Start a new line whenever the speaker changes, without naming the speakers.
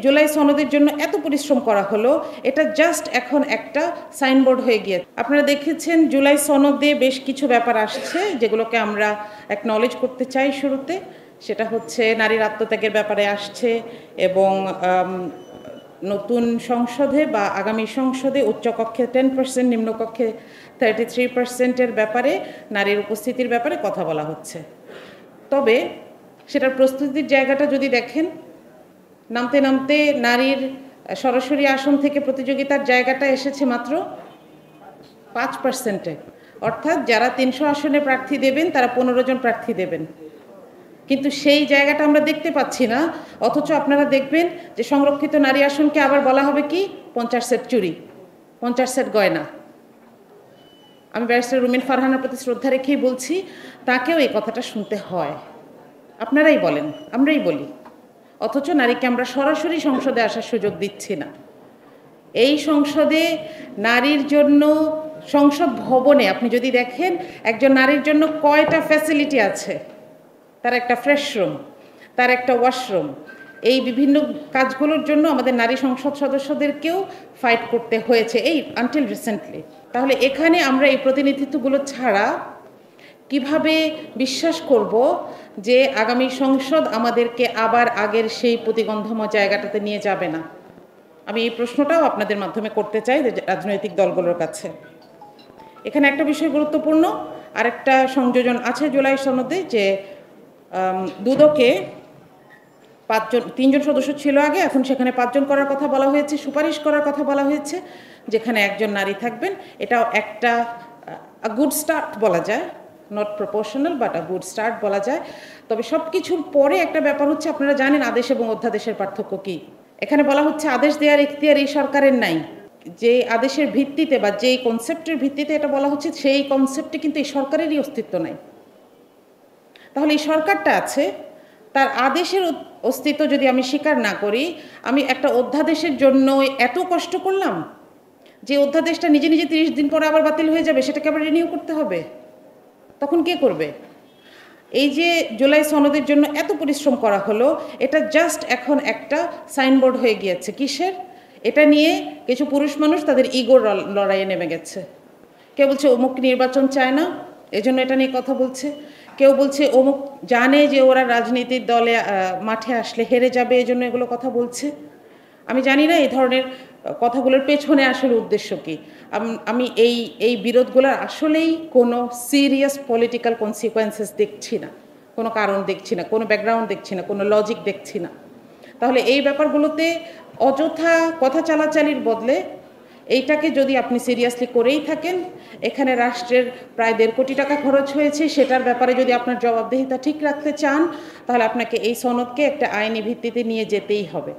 জুলাই সনদের জন্য এত পরিশ্রম করা হলো, এটা জাস্ট এখন একটা সাইনবোর্ড হয়ে গিয়েছে। আপনারা দেখেছেন জুলাই সনদে বেশ কিছু ব্যাপার আসছে যেগুলোকে আমরা অ্যাকনলেজ করতে চাই। শুরুতে সেটা হচ্ছে নারীর আত্মত্যাগের ব্যাপারে আসছে এবং নতুন সংসদে বা আগামী সংসদে উচ্চকক্ষে 10%, নিম্নকক্ষে 33%-এর ব্যাপারে নারীর উপস্থিতির ব্যাপারে কথা বলা হচ্ছে। তবে সেটার প্রস্তুতির জায়গাটা যদি দেখেন, নামতে নামতে নারীর সরাসরি আসন থেকে প্রতিযোগিতার জায়গাটা এসেছে মাত্র 5%-এ। অর্থাৎ যারা 300 আসনে প্রার্থী দেবেন তারা 15 জন প্রার্থী দেবেন, কিন্তু সেই জায়গাটা আমরা দেখতে পাচ্ছি না। অথচ আপনারা দেখবেন যে সংরক্ষিত নারী আসনকে আবার বলা হবে কি 50 সেট চুরি, 50 সেট গয়না। আমি ব্যারিস্টার রুমিন ফারহানার প্রতি শ্রদ্ধা রেখেই বলছি, তাকেও এই কথাটা শুনতে হয়। আপনারাই বলেন, আমরাই বলি, অথচ নারীকে আমরা সরাসরি সংসদে আসার সুযোগ দিচ্ছি না। এই সংসদে নারীর জন্য সংসদ ভবনে আপনি যদি দেখেন একজন নারীর জন্য কয়টা ফ্যাসিলিটি আছে। তার একটা ফ্রেশ রুম, তার একটা ওয়াশরুম। এই বিভিন্ন কাজগুলোর জন্য আমাদের নারী সংসদ সদস্যদেরকেও ফাইট করতে হয়েছে এই আনটিল রিসেন্টলি। তাহলে এখানে আমরা এই প্রতিনিধিত্বগুলো ছাড়া কিভাবে বিশ্বাস করব যে আগামী সংসদ আমাদেরকে আবার আগের সেই প্রতিগন্ধময় জায়গাটাতে নিয়ে যাবে না? আমি এই প্রশ্নটাও আপনাদের মাধ্যমে করতে চাই রাজনৈতিক দলগুলোর কাছে। এখানে একটা বিষয় গুরুত্বপূর্ণ, আরেকটা সংযোজন আছে জুলাই সনদে, যে দুদকে 3 জন সদস্য ছিল আগে, এখন সেখানে 5 জন করার কথা বলা হয়েছে, সুপারিশ করার কথা বলা হয়েছে, যেখানে একজন নারী থাকবেন। এটাও একটা গুড স্টার্ট বলা যায়, not proportional but good start বলা যায়। তবে সব কিছুর পরে একটা ব্যাপার হচ্ছে, আপনারা জানেন আদেশ এবং অধ্যাদেশের পার্থক্য কী। এখানে বলা হচ্ছে আদেশ দেওয়ার এখতিয়ার এই সরকারের নাই। যে আদেশের ভিত্তিতে বা যেই কনসেপ্টের ভিত্তিতে এটা বলা হচ্ছে, সেই কনসেপ্টে কিন্তু এই সরকারেরই অস্তিত্ব নাই। তাহলে এই সরকারটা আছে, তার আদেশের অস্তিত্ব যদি আমি স্বীকার না করি, আমি একটা অধ্যাদেশের জন্য এত কষ্ট করলাম, যে অধ্যাদেশটা নিজে নিজে 30 দিন পরে আবার বাতিল হয়ে যাবে, সেটাকে আবার রিনিউ করতে হবে, তখন কে করবে? এই যে জুলাই সনদের জন্য এত পরিশ্রম করা হলো, এটা জাস্ট এখন একটা সাইনবোর্ড হয়ে গিয়েছে। কিসের? এটা নিয়ে কিছু পুরুষ মানুষ তাদের ইগোর লড়াইয়ে নেমে গেছে। কেউ বলছে অমুক নির্বাচন চায় না, এজন্য এটা নিয়ে কথা বলছে। কেউ বলছে অমুক জানে যে ওরা রাজনীতির দলে মাঠে আসলে হেরে যাবে, এজন্য এগুলো কথা বলছে। আমি জানি না এই ধরনের কথাগুলোর পেছনে আসলে উদ্দেশ্য কী। আমি এই বিরোধগুলোর আসলেই কোনো সিরিয়াস পলিটিক্যাল কনসিকোয়েন্সেস দেখছি না, কোনো কারণ দেখছি না, কোনো ব্যাকগ্রাউন্ড দেখছি না, কোনো লজিক দেখছি না। তাহলে এই ব্যাপারগুলোতে অযথা কথা চালাচালির বদলে এইটাকে যদি আপনি সিরিয়াসলি করেই থাকেন, এখানে রাষ্ট্রের প্রায় 1.5 কোটি টাকা খরচ হয়েছে, সেটার ব্যাপারে যদি আপনার জবাবদিহিতা ঠিক রাখতে চান, তাহলে আপনাকে এই সনদকে একটা আইনি ভিত্তিতে নিয়ে যেতেই হবে।